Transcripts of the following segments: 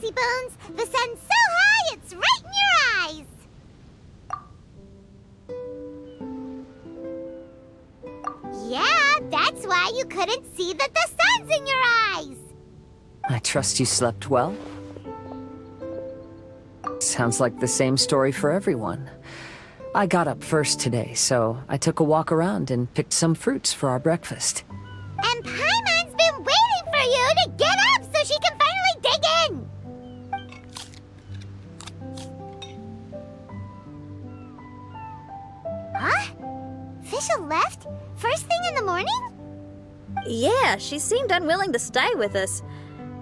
lazy bones. The sun's so high, it's right in your eyes. Yeah, that's why you couldn't see that the sun's in your eyes. I trust you slept well. Sounds like the same story for everyone. I got up first today, so I took a walk around and picked some fruits for our breakfast. And Paimon's been waiting for you to get up so she can finally dig in. Huh? Fischl left? First thing in the morning? Yeah, she seemed unwilling to stay with us.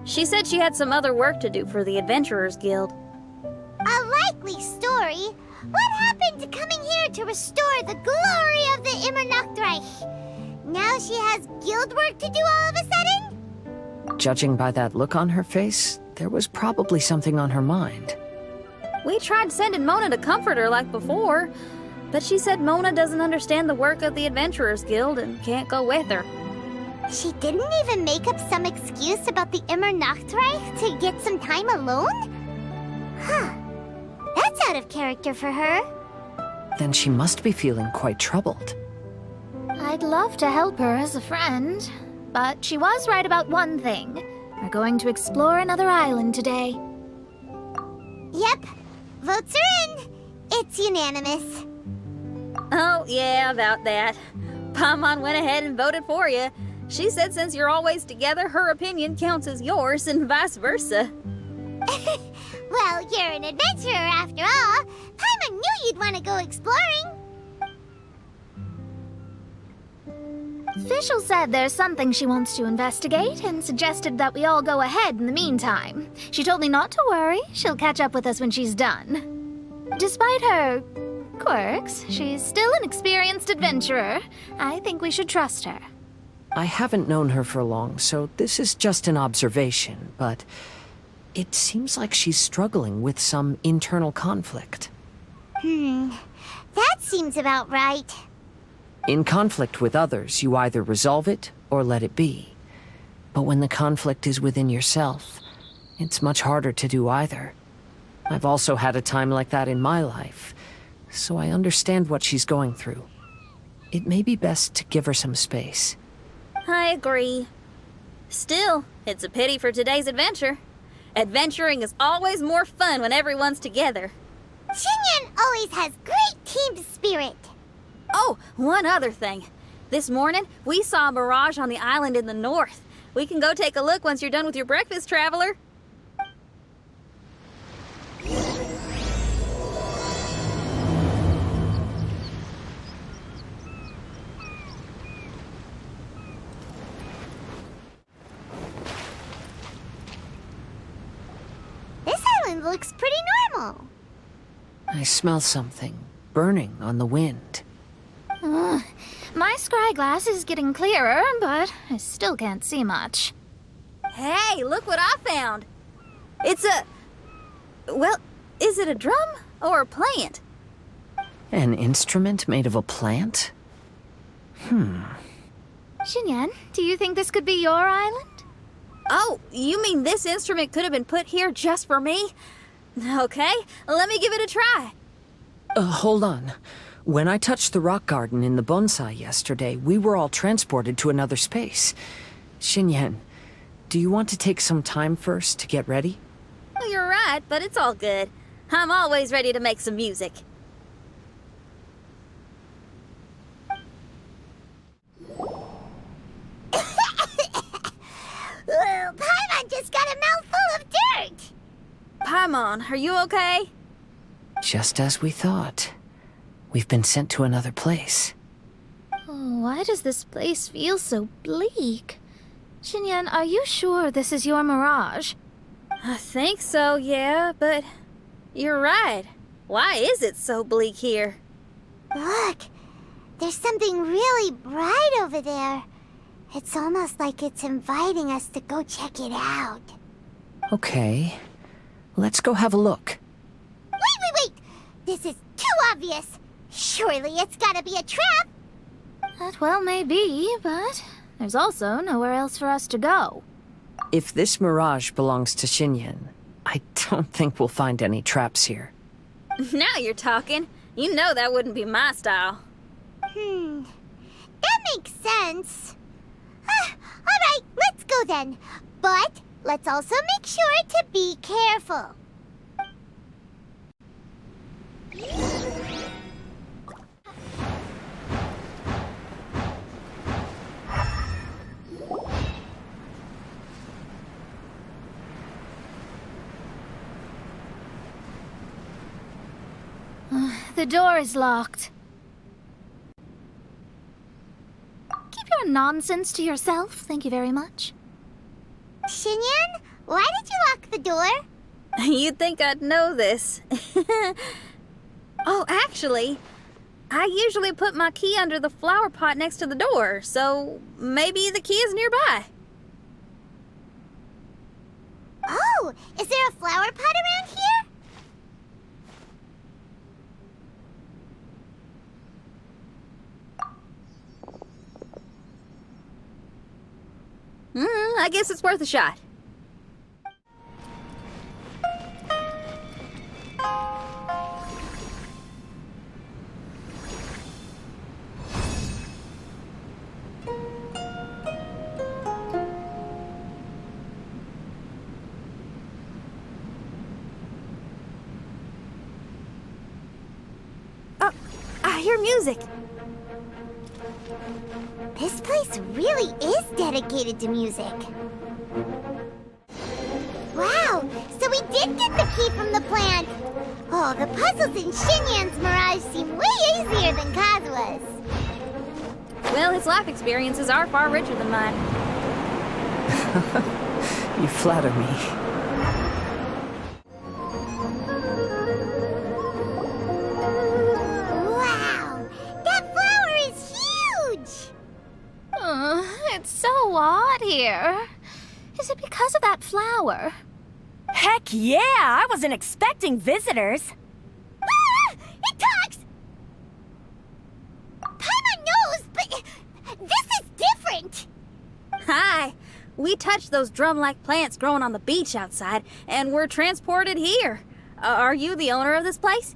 She said she had some other work to do for the Adventurers Guild. A likely story. What happened to coming here to restore the glory of the Immernachtreich? Now she has guild work to do all of a sudden? Judging by that look on her face, there was probably something on her mind. We tried sending Mona to comfort her like before, but she said Mona doesn't understand the work of the Adventurers Guild and can't go with her. She didn't even make up some excuse about the Immernachtreich to get some time alone? Huh. That's out of character for her. Then she must be feeling quite troubled. I'd love to help her as a friend, but she was right about one thing. We're going to explore another island today. Yep. Votes are in. It's unanimous. Oh, yeah, about that. Paimon went ahead and voted for you. She said since you're always together, her opinion counts as yours and vice versa. Well, you're an adventurer after all. Paimon knew you'd want to go exploring. Fischl said there's something she wants to investigate and suggested that we all go ahead in the meantime. She told me not to worry. She'll catch up with us when she's done. Despite her quirks, she's still an experienced adventurer. I think we should trust her. I haven't known her for long, so this is just an observation, but it seems like she's struggling with some internal conflict. That seems about right. In conflict with others, you either resolve it or let it be. But when the conflict is within yourself, it's much harder to do either. I've also had a time like that in my life, so I understand what she's going through. It may be best to give her some space. I agree. Still, it's a pity for today's adventure. Adventuring is always more fun when everyone's together. Xinyan always has great team spirit. Oh, one other thing. This morning, we saw a mirage on the island in the north. We can go take a look once you're done with your breakfast, traveler. This island looks pretty normal. I smell something burning on the wind. My scry glass is getting clearer, but I still can't see much. Hey, look what I found. It's a... well, is it a drum or a plant? An instrument made of a plant? Xinyan, do you think this could be your island? Oh, you mean this instrument could have been put here just for me? Okay, let me give it a try. Hold on. When I touched the rock garden in the bonsai yesterday, we were all transported to another space. Xinyan, do you want to take some time first to get ready? Well, you're right, but it's all good. I'm always ready to make some music. Paimon just got a mouthful of dirt. Paimon, are you okay? Just as we thought. We've been sent to another place. Oh, why does this place feel so bleak? Xinyan, are you sure this is your mirage? I think so, yeah, but you're right. Why is it so bleak here? Look, there's something really bright over there. It's almost like it's inviting us to go check it out. Okay. Let's go have a look. Wait! This is too obvious. Surely it's gotta be a trap. That well may be, but there's also nowhere else for us to go. If this mirage belongs to Xinyan, I don't think we'll find any traps here. Now you're talking. You know that wouldn't be my style. That makes sense. Alright, let's go then. But let's also make sure to be careful. The door is locked. Keep your nonsense to yourself, thank you very much. Xinyan, why did you lock the door? You'd think I'd know this. Oh, actually, I usually put my key under the flower pot next to the door, so maybe the key is nearby. Oh, is there a flower pot around here? I guess it's worth a shot. Oh, I hear music. This place really is dedicated to music. Wow, so we did get the key from the plant. Oh, the puzzles in Xinyan's Mirage seem way easier than Kazua's. Well, his life experiences are far richer than mine. You flatter me. Wow, that flower is huge! It's so odd here. Is it because of that flower? Heck yeah! I wasn't expecting visitors. Ah! It talks! Paimon knows, but this is different! Hi! We touched those drum-like plants growing on the beach outside, and we're transported here. Are you the owner of this place?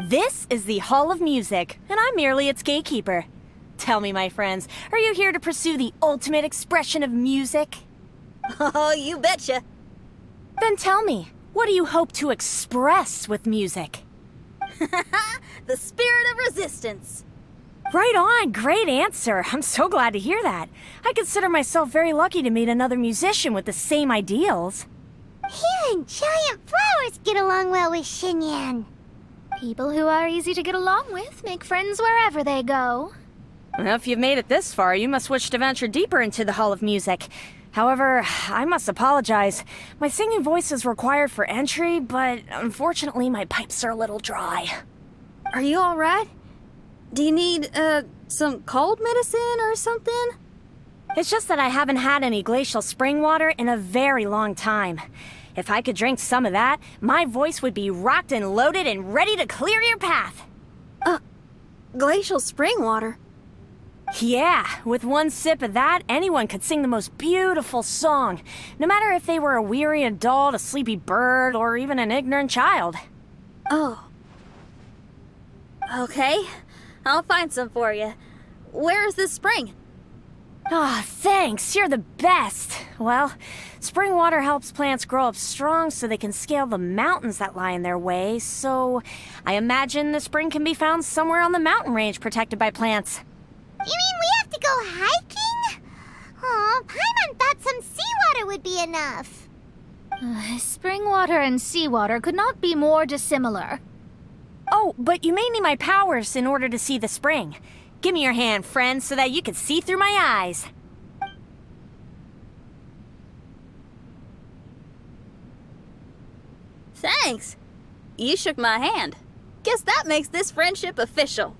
This is the Hall of Music, and I'm merely its gatekeeper. Tell me, my friends, are you here to pursue the ultimate expression of music? Oh, you betcha. Then tell me, what do you hope to express with music? The spirit of resistance. Right on, great answer. I'm so glad to hear that. I consider myself very lucky to meet another musician with the same ideals. Even giant flowers get along well with Xinyan. People who are easy to get along with make friends wherever they go. Well, if you've made it this far, you must wish to venture deeper into the Hall of Music. However, I must apologize. My singing voice is required for entry, but unfortunately my pipes are a little dry. Are you all right? Do you need, some cold medicine or something? It's just that I haven't had any glacial spring water in a very long time. If I could drink some of that, my voice would be rocked and loaded and ready to clear your path. Glacial spring water? Yeah, with one sip of that, anyone could sing the most beautiful song, no matter if they were a weary adult, a sleepy bird, or even an ignorant child. Oh. Okay, I'll find some for you. Where is this spring? Ah, thanks, you're the best. Well, spring water helps plants grow up strong so they can scale the mountains that lie in their way, so I imagine the spring can be found somewhere on the mountain range protected by plants. You mean we have to go hiking? Aw, Paimon thought some seawater would be enough. Spring water and seawater could not be more dissimilar. Oh, but you may need my powers in order to see the spring. Give me your hand, friend, so that you can see through my eyes. Thanks. You shook my hand. Guess that makes this friendship official.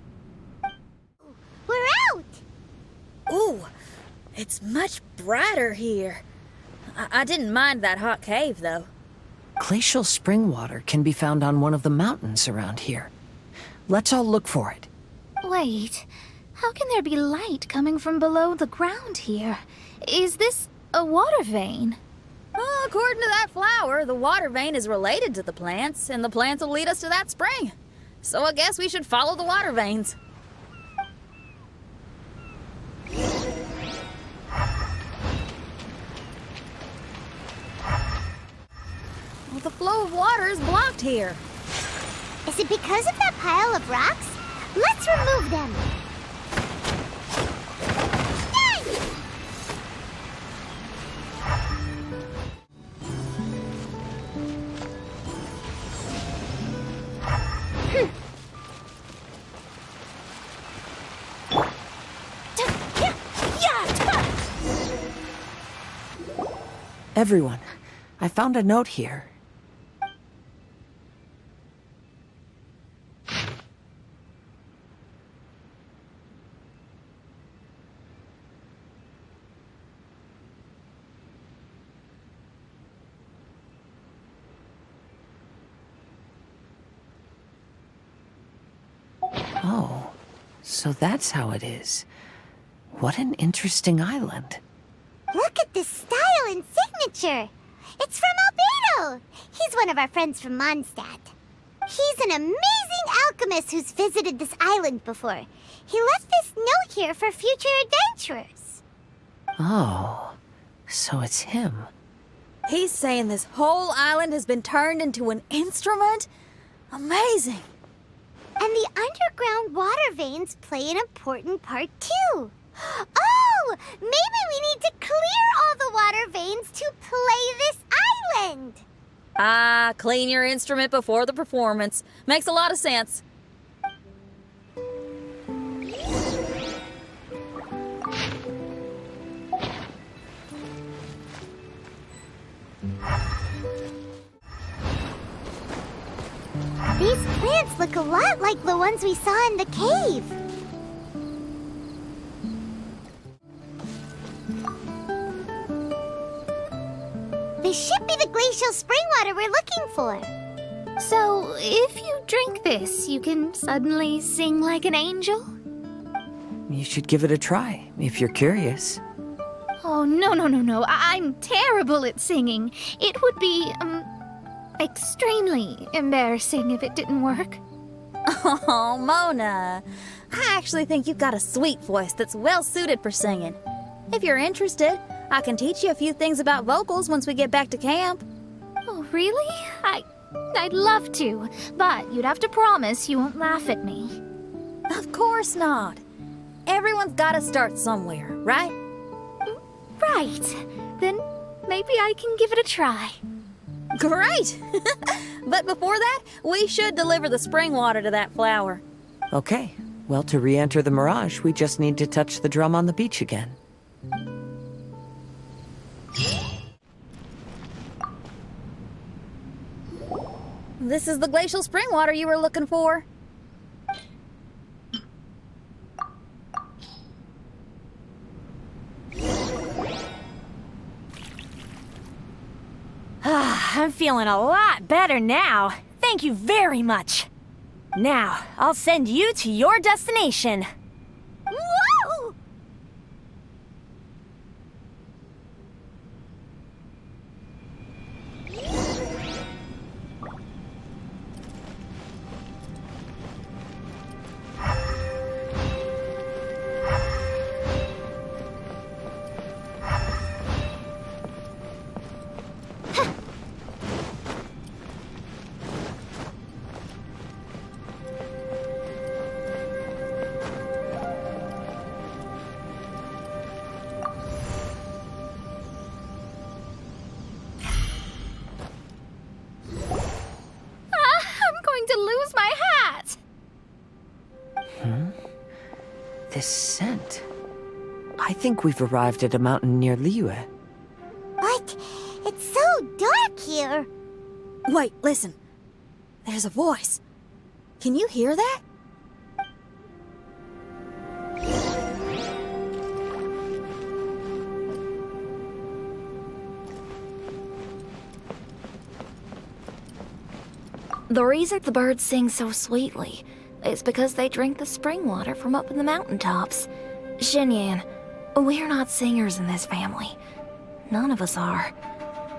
We're out! Ooh, it's much brighter here. I didn't mind that hot cave, though. Glacial spring water can be found on one of the mountains around here. Let's all look for it. Wait, how can there be light coming from below the ground here? Is this a water vein? according to that flower, the water vein is related to the plants, and the plants will lead us to that spring. So I guess we should follow the water veins. Well, the flow of water is blocked here. Is it because of that pile of rocks? Let's remove them. Yay! Everyone, I found a note here. Oh, so that's how it is. What an interesting island. Look at this style and signature. It's from Albedo. He's one of our friends from Mondstadt. He's an amazing alchemist who's visited this island before. He left this note here for future adventurers. Oh, so it's him. He's saying this whole island has been turned into an instrument? Amazing. And the underground water veins play an important part too. Oh, maybe we need to clear all the water veins to play this island. Ah, clean your instrument before the performance. Makes a lot of sense. These plants look a lot like the ones we saw in the cave. This should be the glacial spring water we're looking for. So, if you drink this, you can suddenly sing like an angel? You should give it a try, if you're curious. Oh, no. I'm terrible at singing. It would be, extremely embarrassing if it didn't work. Oh, Mona. I actually think you've got a sweet voice that's well suited for singing. If you're interested, I can teach you a few things about vocals once we get back to camp. Oh, really? I'd love to, but you'd have to promise you won't laugh at me. Of course not. Everyone's got to start somewhere, right? Right. Then maybe I can give it a try. Great! But before that, we should deliver the spring water to that flower. Okay, well, to re-enter the mirage, we just need to touch the drum on the beach again. This is the glacial spring water you were looking for. I'm feeling a lot better now. Thank you very much. Now, I'll send you to your destination. Whoa! I'm going to lose my hat. This scent. I think we've arrived at a mountain near Liyue. What? It's so dark here. Wait, listen. There's a voice. Can you hear that? The reason the birds sing so sweetly is because they drink the spring water from up in the mountaintops. Xinyan, we're not singers in this family. None of us are.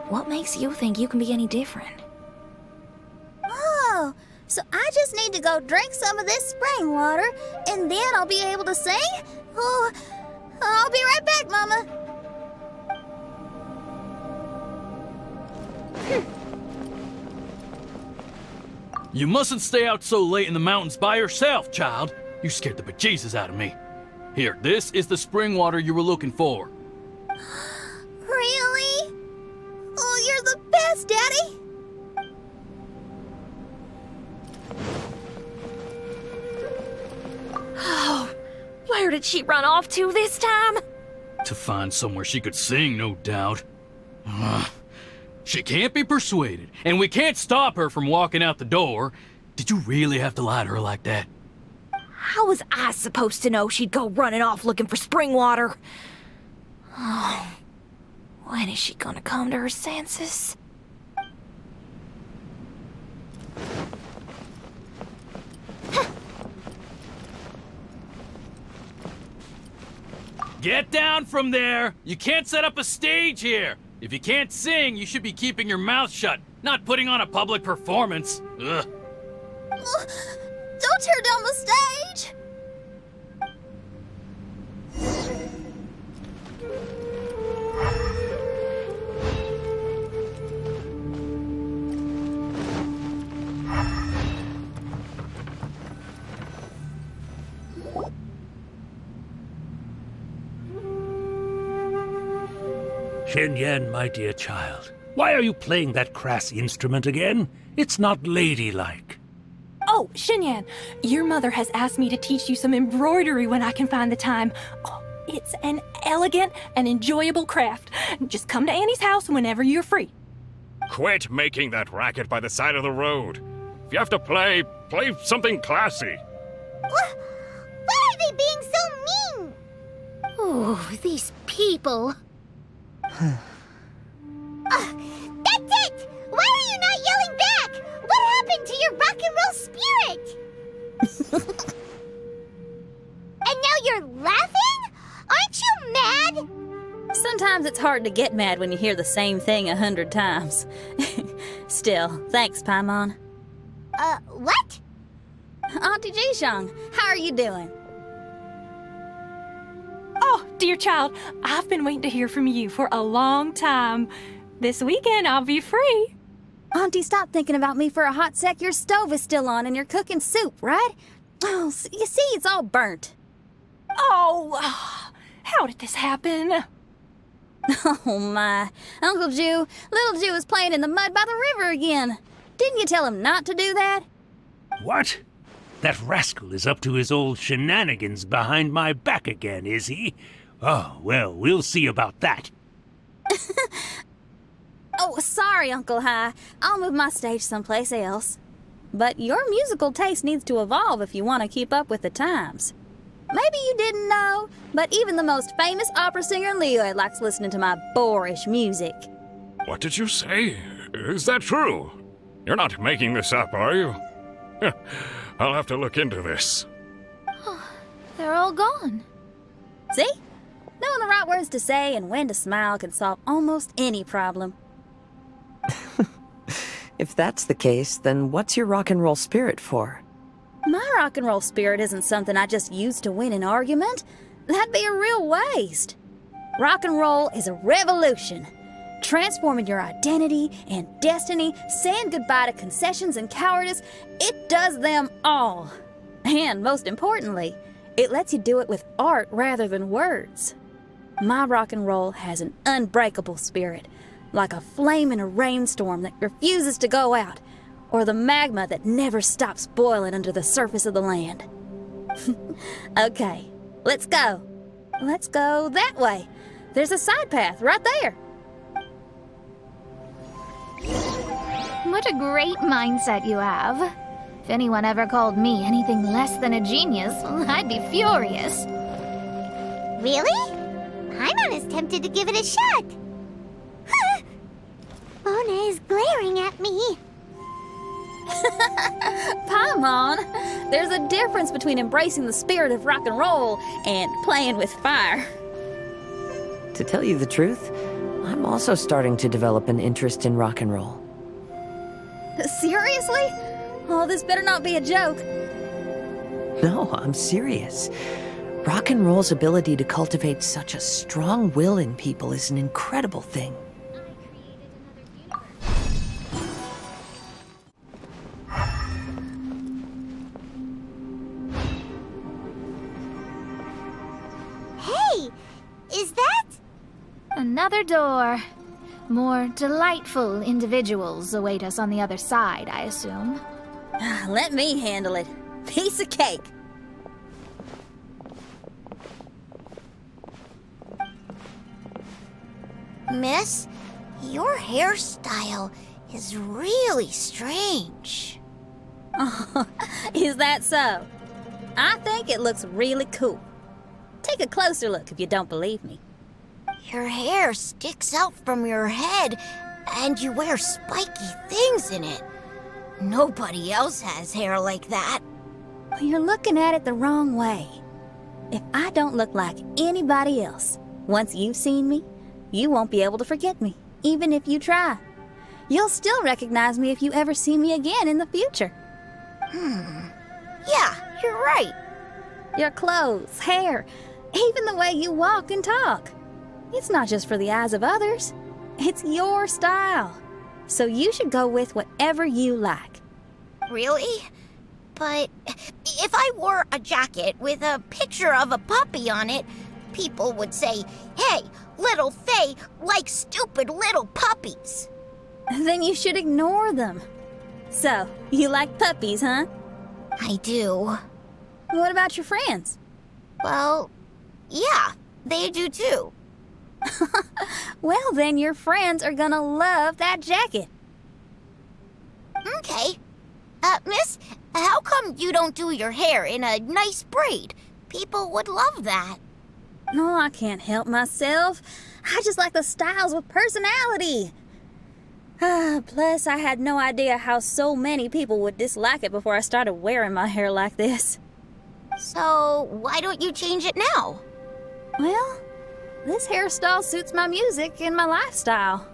What makes you think you can be any different? Oh, so I just need to go drink some of this spring water, and then I'll be able to sing? Oh, I'll be right back, Mama. You mustn't stay out so late in the mountains by yourself, child. You scared the bejesus out of me. Here, this is the spring water you were looking for. Really? Oh, you're the best, Daddy. Oh, where did she run off to this time? To find somewhere she could sing, no doubt. Ugh. She can't be persuaded, and we can't stop her from walking out the door. Did you really have to lie to her like that? How was I supposed to know she'd go running off looking for spring water? Oh, when is she gonna come to her senses? Get down from there! You can't set up a stage here! If you can't sing, you should be keeping your mouth shut, not putting on a public performance. Ugh. Don't tear down the stage! Xinyan, my dear child, why are you playing that crass instrument again? It's not ladylike. Oh, Xinyan, your mother has asked me to teach you some embroidery when I can find the time. Oh, it's an elegant and enjoyable craft. Just come to Annie's house whenever you're free. Quit making that racket by the side of the road. If you have to play something classy. Why are they being so mean? Oh, these people. That's it! Why are you not yelling back? What happened to your rock and roll spirit? And now you're laughing? Aren't you mad? Sometimes it's hard to get mad when you hear the same thing 100 times. Still, thanks, Paimon. What? Auntie Jishang, how are you doing? Oh, dear child, I've been waiting to hear from you for a long time. This weekend I'll be free. Auntie, stop thinking about me for a hot sec. Your stove is still on and you're cooking soup, right? Oh, you see, it's all burnt. Oh, how did this happen? Oh, my. Uncle Jew, little Jew is playing in the mud by the river again. Didn't you tell him not to do that? What? That rascal is up to his old shenanigans behind my back again, is he? Oh, well, we'll see about that. Oh, sorry, Uncle High. I'll move my stage someplace else. But your musical taste needs to evolve if you want to keep up with the times. Maybe you didn't know, but even the most famous opera singer Leo likes listening to my boorish music. What did you say? Is that true? You're not making this up, are you? I'll have to look into this. They're all gone. See? Knowing the right words to say and when to smile can solve almost any problem. If that's the case, then what's your rock and roll spirit for? My rock and roll spirit isn't something I just use to win an argument. That'd be a real waste. Rock and roll is a revolution. Transforming your identity and destiny, saying goodbye to concessions and cowardice, it does them all. And most importantly, it lets you do it with art rather than words. My rock and roll has an unbreakable spirit, like a flame in a rainstorm that refuses to go out, or the magma that never stops boiling under the surface of the land. Okay, let's go. Let's go that way. There's a side path right there. What a great mindset you have. If anyone ever called me anything less than a genius, I'd be furious. Really? Paimon is tempted to give it a shot. Mona is glaring at me. Paimon, there's a difference between embracing the spirit of rock and roll and playing with fire. To tell you the truth, I'm also starting to develop an interest in rock and roll. Seriously? Oh, this better not be a joke. No, I'm serious. Rock and roll's ability to cultivate such a strong will in people is an incredible thing. Hey, is that? Another door. More delightful individuals await us on the other side, I assume. Let me handle it. Piece of cake. Miss, your hairstyle is really strange. Is that so? I think it looks really cool. Take a closer look if you don't believe me. Your hair sticks out from your head, and you wear spiky things in it. Nobody else has hair like that. Well, you're looking at it the wrong way. If I don't look like anybody else, once you've seen me, you won't be able to forget me, even if you try. You'll still recognize me if you ever see me again in the future. Yeah, you're right. Your clothes, hair, even the way you walk and talk. It's not just for the eyes of others. It's your style. So you should go with whatever you like. Really? But if I wore a jacket with a picture of a puppy on it, people would say, "Hey, little Faye likes stupid little puppies." Then you should ignore them. So, you like puppies, huh? I do. What about your friends? Well, yeah, they do too. Well, then your friends are gonna love that jacket. Okay. Miss, how come you don't do your hair in a nice braid? People would love that. No, I can't help myself. I just like the styles with personality. Plus, I had no idea how so many people would dislike it before I started wearing my hair like this. So, why don't you change it now? Well, this hairstyle suits my music and my lifestyle.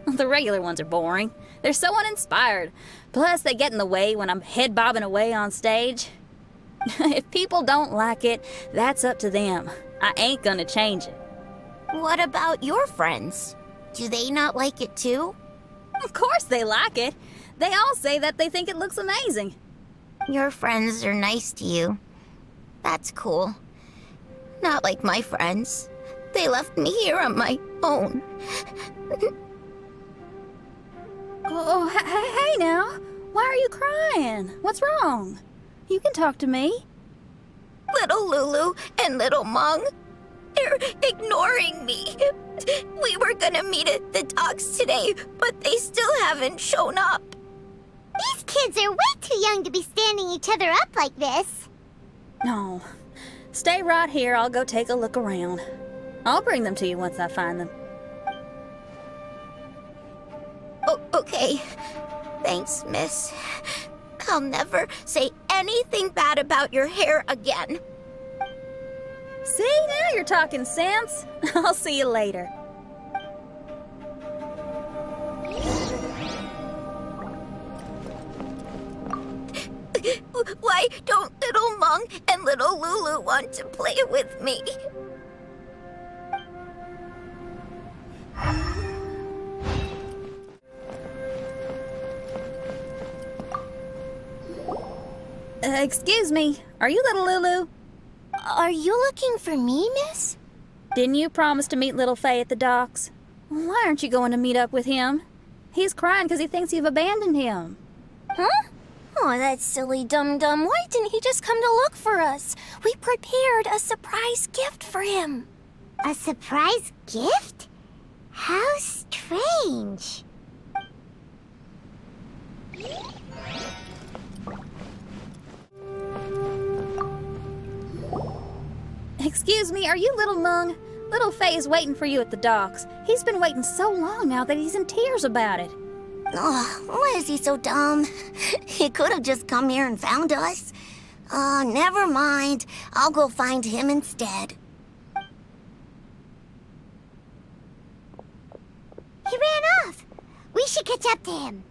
The regular ones are boring. They're so uninspired. Plus, they get in the way when I'm head bobbing away on stage. If people don't like it, that's up to them. I ain't gonna change it. What about your friends? Do they not like it too? Of course they like it. They all say that they think it looks amazing. Your friends are nice to you. That's cool. Not like my friends. They left me here on my own. Oh, hey now. Why are you crying? What's wrong? You can talk to me. Little Lulu and little Mung, they're ignoring me. We were gonna meet at the docks today, but they still haven't shown up. These kids are way too young to be standing each other up like this. No. Stay right here. I'll go take a look around. I'll bring them to you once I find them. Oh, okay. Thanks, miss. I'll never say anything bad about your hair again. See, now you're talking sense. I'll see you later. Why don't little Mung and little Lulu want to play with me? Excuse me, are you little Lulu? Are you looking for me, miss? Didn't you promise to meet little Faye at the docks? Why aren't you going to meet up with him? He's crying because he thinks you've abandoned him. Huh? Oh, that silly dum-dum. Why didn't he just come to look for us? We prepared a surprise gift for him. A surprise gift? How strange. Excuse me, are you little Mung? Little Faye is waiting for you at the docks. He's been waiting so long now that he's in tears about it. Oh, why is he so dumb? He could have just come here and found us. Never mind. I'll go find him instead. He ran off. We should catch up to him.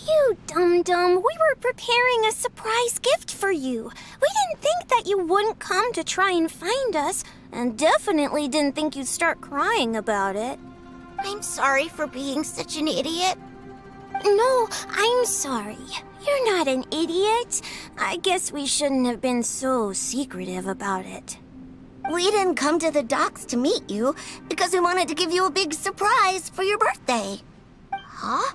You dum-dum, we were preparing a surprise gift for you. We didn't think that you wouldn't come to try and find us, and definitely didn't think you'd start crying about it. I'm sorry for being such an idiot. No, I'm sorry. You're not an idiot. I guess we shouldn't have been so secretive about it. We didn't come to the docks to meet you because we wanted to give you a big surprise for your birthday. Huh?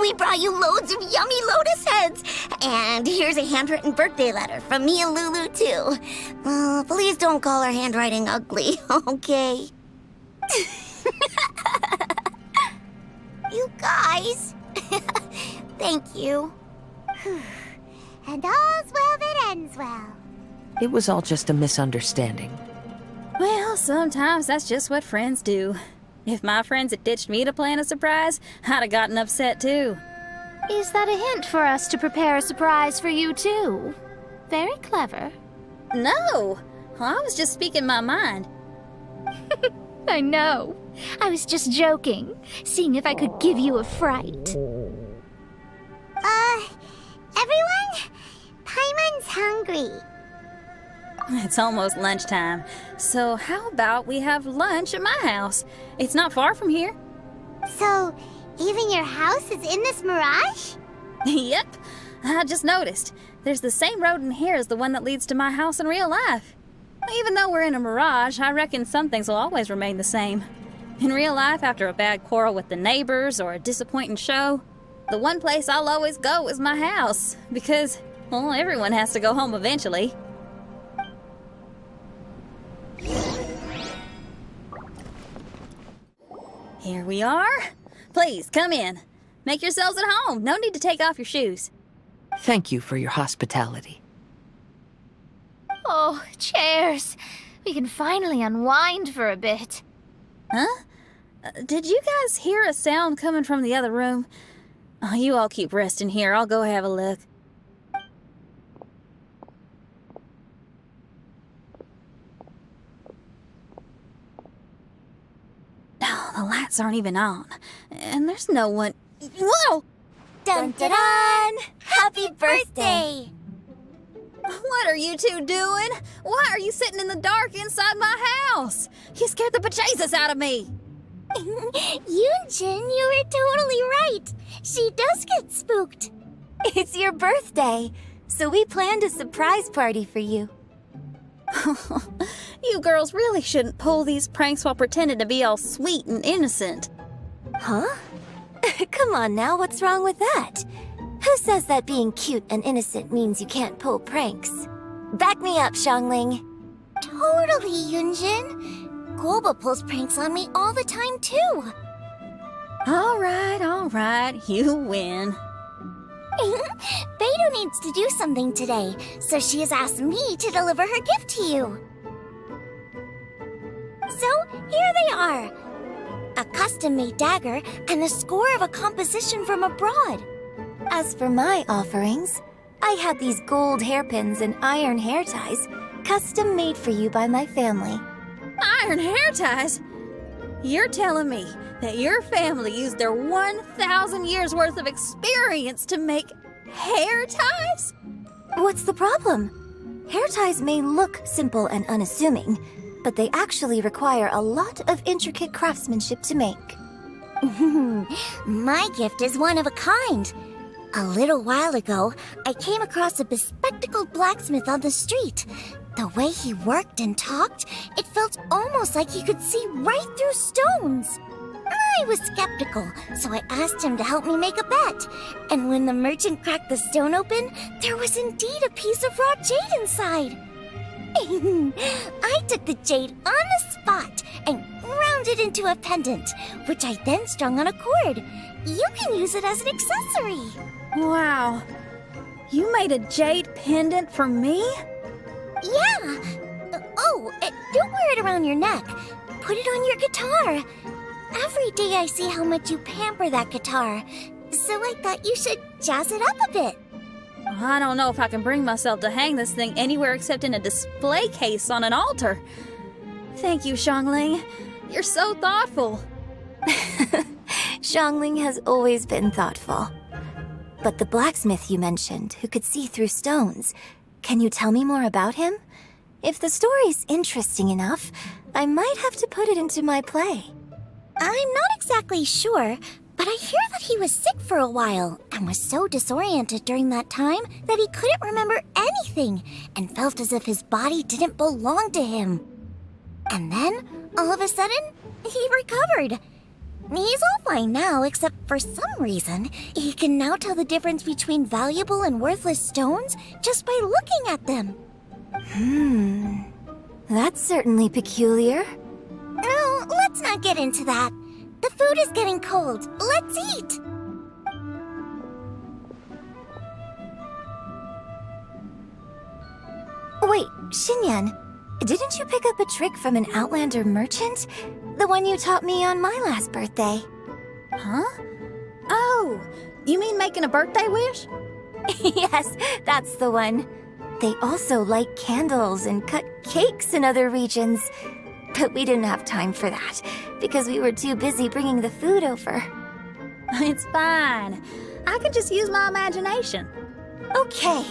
We brought you loads of yummy lotus heads. And here's a handwritten birthday letter from me and Lulu, too. Please don't call our handwriting ugly, okay? You guys. Thank you. And all's well that ends well. It was all just a misunderstanding. Well, sometimes that's just what friends do. If my friends had ditched me to plan a surprise, I'd have gotten upset too. Is that a hint for us to prepare a surprise for you, too? Very clever. No! I was just speaking my mind. I know. I was just joking, seeing if I could give you a fright. Everyone? Paimon's hungry. It's almost lunchtime, so how about we have lunch at my house? It's not far from here. So, even your house is in this mirage? Yep, I just noticed. There's the same road in here as the one that leads to my house in real life. Even though we're in a mirage, I reckon some things will always remain the same. In real life, after a bad quarrel with the neighbors or a disappointing show, the one place I'll always go is my house, because, well, everyone has to go home eventually. Here we are. Please, come in. Make yourselves at home. No need to take off your shoes. Thank you for your hospitality. Oh, chairs. We can finally unwind for a bit. Huh? Did you guys hear a sound coming from the other room? Oh, you all keep resting here. I'll go have a look. Oh, the lights aren't even on. And there's no one... Whoa! Dun dun dun! Happy birthday! What are you two doing? Why are you sitting in the dark inside my house? You scared the bejesus out of me. Yunjin, you were totally right. She does get spooked. It's your birthday, so we planned a surprise party for you. You girls really shouldn't pull these pranks while pretending to be all sweet and innocent. Huh? Come on now, what's wrong with that? Who says that being cute and innocent means you can't pull pranks? Back me up, Xiangling. Totally, Yunjin. Guoba pulls pranks on me all the time, too. All right, you win. Beidou needs to do something today, so she has asked me to deliver her gift to you. So, here they are. A custom-made dagger and the score of a composition from abroad. As for my offerings, I had these gold hairpins and iron hair ties, custom made for you by my family. Iron hair ties? You're telling me that your family used their 1,000 years worth of experience to make hair ties? What's the problem? Hair ties may look simple and unassuming, but they actually require a lot of intricate craftsmanship to make. My gift is one of a kind. A little while ago, I came across a bespectacled blacksmith on the street. The way he worked and talked, it felt almost like he could see right through stones. I was skeptical, so I asked him to help me make a bet. And when the merchant cracked the stone open, there was indeed a piece of raw jade inside. I took the jade on the spot and ground it into a pendant, which I then strung on a cord. You can use it as an accessory. Wow. You made a jade pendant for me? Yeah. Don't wear it around your neck. Put it on your guitar. Every day I see how much you pamper that guitar, so I thought you should jazz it up a bit. I don't know if I can bring myself to hang this thing anywhere except in a display case on an altar. Thank you, Xiangling. You're so thoughtful. Xiangling has always been thoughtful. But the blacksmith you mentioned, who could see through stones, can you tell me more about him? If the story's interesting enough, I might have to put it into my play. I'm not exactly sure, but I hear that he was sick for a while and was so disoriented during that time that he couldn't remember anything and felt as if his body didn't belong to him. And then, all of a sudden, he recovered. He's all fine now, except for some reason, he can now tell the difference between valuable and worthless stones just by looking at them. That's certainly peculiar. No, let's not get into that. The food is getting cold. Let's eat! Wait, Xinyan, didn't you pick up a trick from an Outlander merchant? The one you taught me on my last birthday. Huh? Oh, you mean making a birthday wish? Yes, that's the one. They also light candles and cut cakes in other regions. But we didn't have time for that, because we were too busy bringing the food over. It's fine. I could just use my imagination. Okay,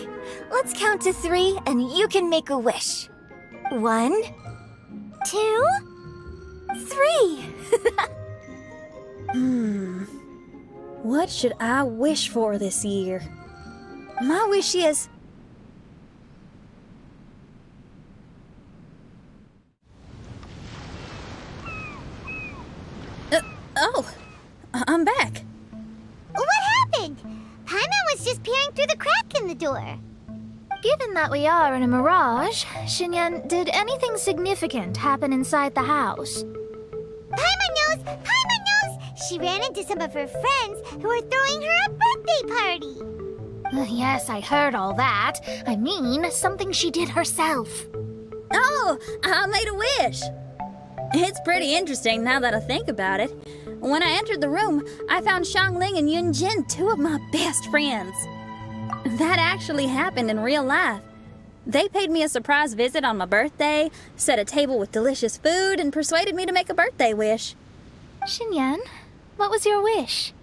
let's count to 3 and you can make a wish. 1, 2, 3. What should I wish for this year? My wish is... I'm back. What happened? Paimon was just peering through the crack in the door. Given that we are in a mirage, Xinyan, did anything significant happen inside the house? Paimon knows! Paimon knows! She ran into some of her friends who were throwing her a birthday party. Yes, I heard all that. I mean, something she did herself. Oh, I made a wish. It's pretty interesting now that I think about it. When I entered the room, I found Xiangling and Yunjin, 2 of my best friends. That actually happened in real life. They paid me a surprise visit on my birthday, set a table with delicious food, and persuaded me to make a birthday wish. Xinyan, what was your wish?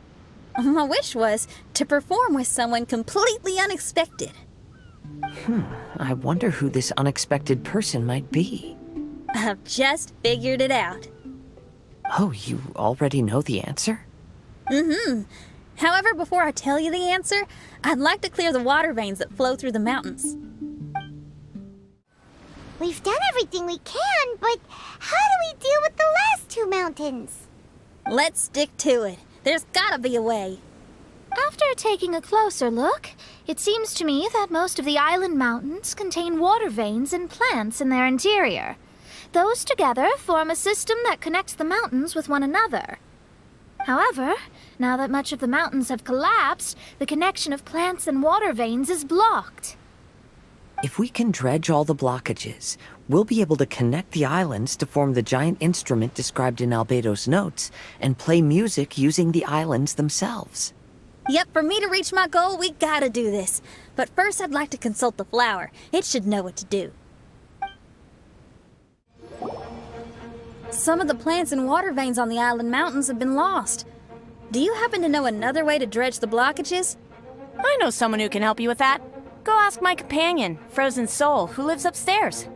My wish was to perform with someone completely unexpected. I wonder who this unexpected person might be. I've just figured it out. Oh, you already know the answer? However, before I tell you the answer, I'd like to clear the water veins that flow through the mountains. We've done everything we can, but how do we deal with the last 2 mountains? Let's stick to it. There's gotta be a way. After taking a closer look, it seems to me that most of the island mountains contain water veins and plants in their interior. Those together form a system that connects the mountains with one another. However, now that much of the mountains have collapsed, the connection of plants and water veins is blocked. If we can dredge all the blockages, we'll be able to connect the islands to form the giant instrument described in Albedo's notes and play music using the islands themselves. Yep, for me to reach my goal, we gotta do this. But first, I'd like to consult the flower. It should know what to do. Some of the plants and water veins on the island mountains have been lost. Do you happen to know another way to dredge the blockages? I know someone who can help you with that. Go ask my companion, Frozen Soul, who lives upstairs.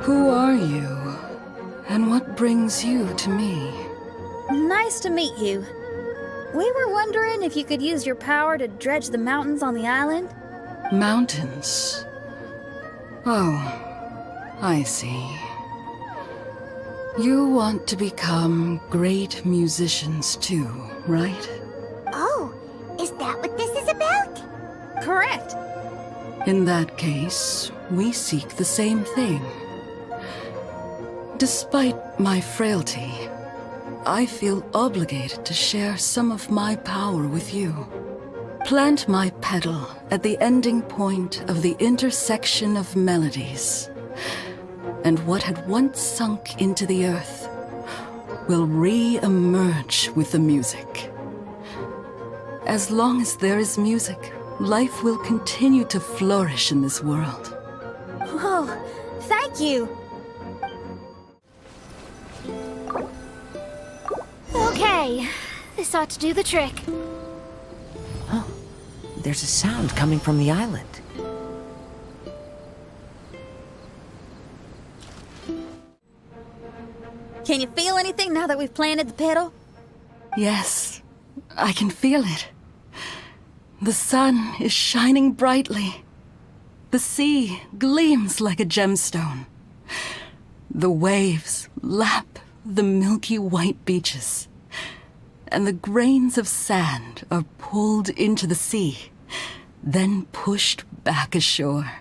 Who are you? And what brings you to me? Nice to meet you. We were wondering if you could use your power to dredge the mountains on the island? Mountains? Oh, I see. You want to become great musicians too, right? Oh, is that what this is about? Correct. In that case, we seek the same thing. Despite my frailty, I feel obligated to share some of my power with you. Plant my petal at the ending point of the intersection of melodies, and what had once sunk into the earth will re-emerge with the music. As long as there is music, life will continue to flourish in this world. Whoa, thank you! Okay, this ought to do the trick. Oh, there's a sound coming from the island. Can you feel anything now that we've planted the petal? Yes, I can feel it. The sun is shining brightly. The sea gleams like a gemstone. The waves lap the milky white beaches, and the grains of sand are pulled into the sea, then pushed back ashore.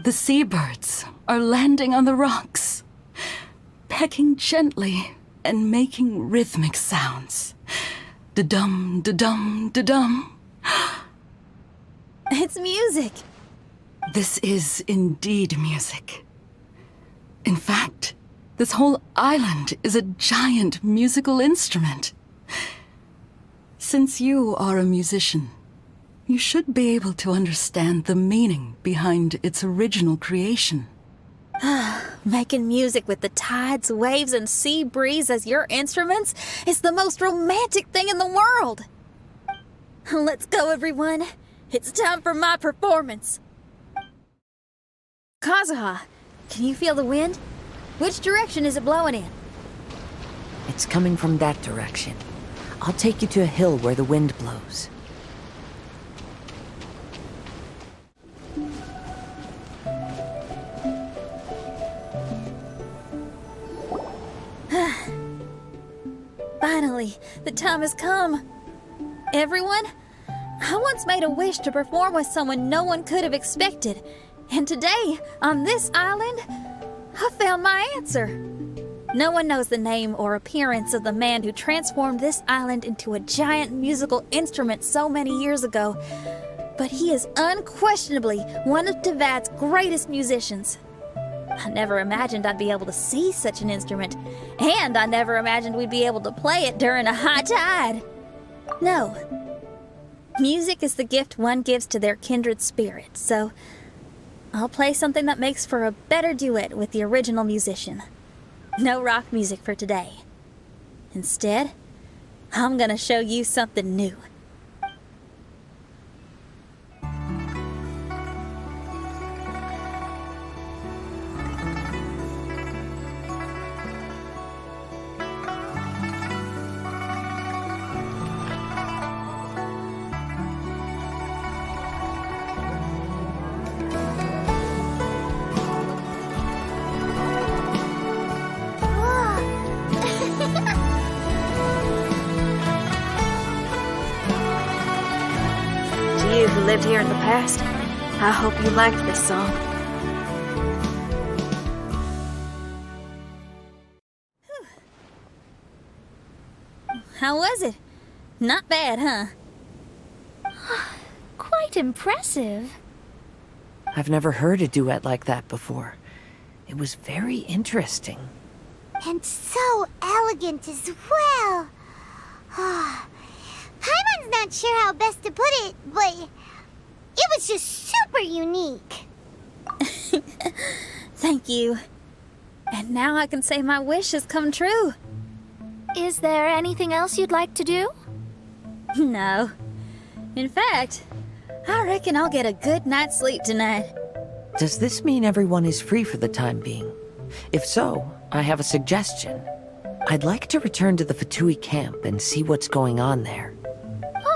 The seabirds are landing on the rocks, pecking gently and making rhythmic sounds. Da-dum, da-dum, da-dum. It's music. This is indeed music. In fact, this whole island is a giant musical instrument. Since you are a musician, you should be able to understand the meaning behind its original creation. Making music with the tides, waves, and sea breeze as your instruments is the most romantic thing in the world. Let's go, everyone. It's time for my performance. Kazuha, can you feel the wind? Which direction is it blowing in? It's coming from that direction. I'll take you to a hill where the wind blows. Finally, the time has come. Everyone, I once made a wish to perform with someone no one could have expected. And today, on this island, I found my answer. No one knows the name or appearance of the man who transformed this island into a giant musical instrument so many years ago, but he is unquestionably one of Teyvat's greatest musicians. I never imagined I'd be able to see such an instrument, and I never imagined we'd be able to play it during a high tide. No. Music is the gift one gives to their kindred spirit, so I'll play something that makes for a better duet with the original musician. No rock music for today. Instead, I'm gonna show you something new. To you who lived here in the past, I hope you liked this song. How was it? Not bad, huh? Quite impressive. I've never heard a duet like that before. It was very interesting. And so elegant as well. Paimon's not sure how best to put it, but it was just super unique. Thank you. And now I can say my wish has come true. Is there anything else you'd like to do? No. In fact, I reckon I'll get a good night's sleep tonight. Does this mean everyone is free for the time being? If so, I have a suggestion. I'd like to return to the Fatui camp and see what's going on there.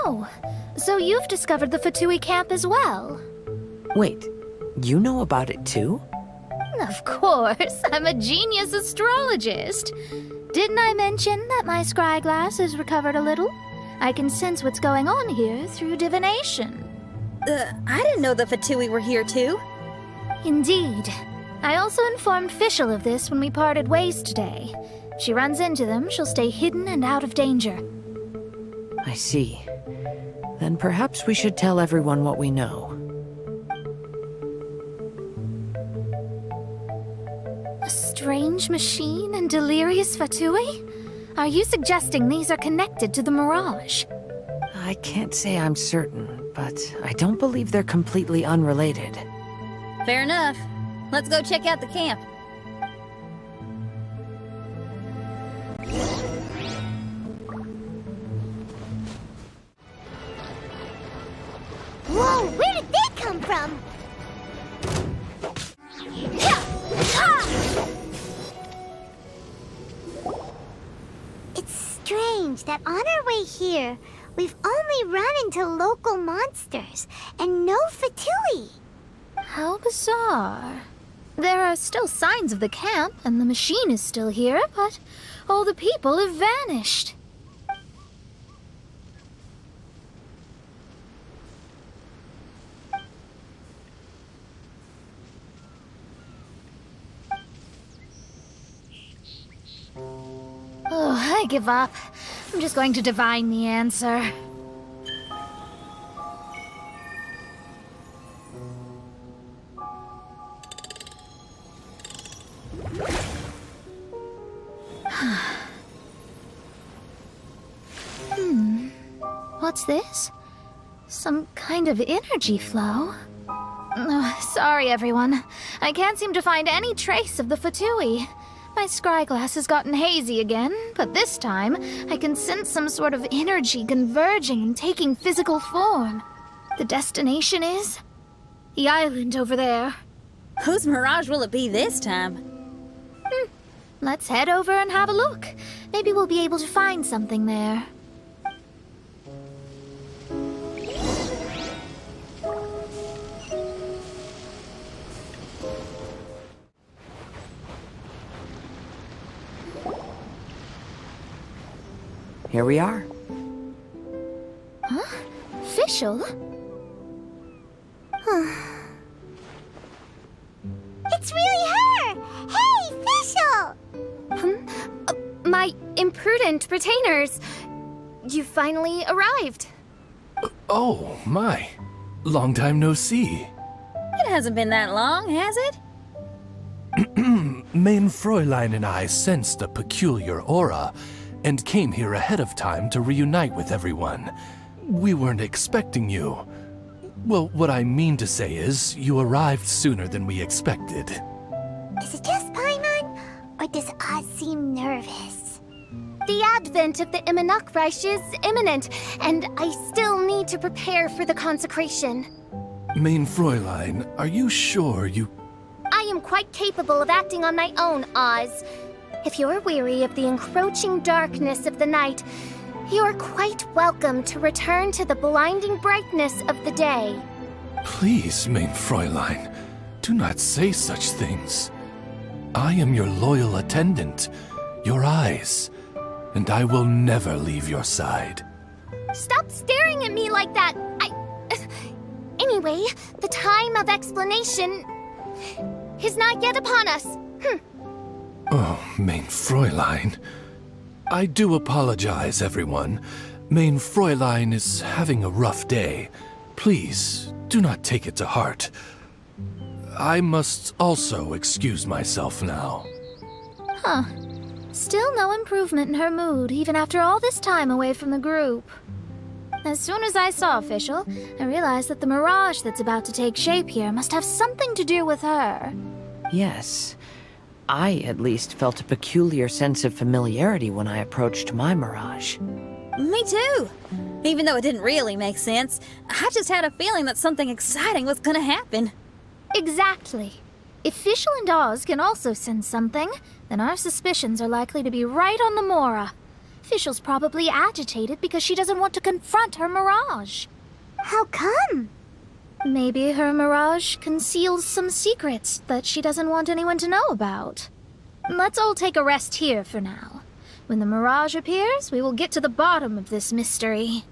Oh, so you've discovered the Fatui camp as well? Wait, you know about it too? Of course, I'm a genius astrologist. Didn't I mention that my scry glass has recovered a little? I can sense what's going on here through divination. I didn't know the Fatui were here too. Indeed. I also informed Fischl of this when we parted ways today. If she runs into them, she'll stay hidden and out of danger. I see. Then perhaps we should tell everyone what we know. A strange machine and delirious Fatui? Are you suggesting these are connected to the Mirage? I can't say I'm certain, but I don't believe they're completely unrelated. Fair enough. Let's go check out the camp. Whoa, where did they come from? It's strange that on our way here, we've only run into local monsters and no Fatui. How bizarre. There are still signs of the camp, and the machine is still here, but all the people have vanished. Oh, I give up. I'm just going to divine the answer. What's this? Some kind of energy flow? Oh, sorry, everyone. I can't seem to find any trace of the Fatui. My scry glass has gotten hazy again, but this time I can sense some sort of energy converging and taking physical form. The destination is the island over there. Whose mirage will it be this time? Let's head over and have a look. Maybe we'll be able to find something there. Here we are. Huh? Fischl? It's really her! Hey, Fischl! My imprudent retainers. You finally arrived. Oh, my. Long time no see. It hasn't been that long, has it? Main Fräulein and I sensed a peculiar aura and came here ahead of time to reunite with everyone. We weren't expecting you. Well, what I mean to say is, you arrived sooner than we expected. Is it just Paimon? Or does Oz seem nervous? The advent of the Immunachreich is imminent, and I still need to prepare for the consecration. Main Fräulein, are you sure you... I am quite capable of acting on my own, Oz. If you're weary of the encroaching darkness of the night, you are quite welcome to return to the blinding brightness of the day. Please, Main Fräulein, do not say such things. I am your loyal attendant, your eyes, and I will never leave your side. Stop staring at me like that! Anyway, the time of explanation is not yet upon us. Oh, Main Fräulein. I do apologize, everyone. Main Fräulein is having a rough day. Please, do not take it to heart. I must also excuse myself now. Huh. Still no improvement in her mood, even after all this time away from the group. As soon as I saw Fischl, I realized that the mirage that's about to take shape here must have something to do with her. Yes. I, at least, felt a peculiar sense of familiarity when I approached my mirage. Me too. Even though it didn't really make sense, I just had a feeling that something exciting was gonna happen. Exactly. If Fischl and Oz can also sense something, then our suspicions are likely to be right on the Mora. Fischl's probably agitated because she doesn't want to confront her mirage. How come? Maybe her mirage conceals some secrets that she doesn't want anyone to know about. Let's all take a rest here for now. When the mirage appears, we will get to the bottom of this mystery.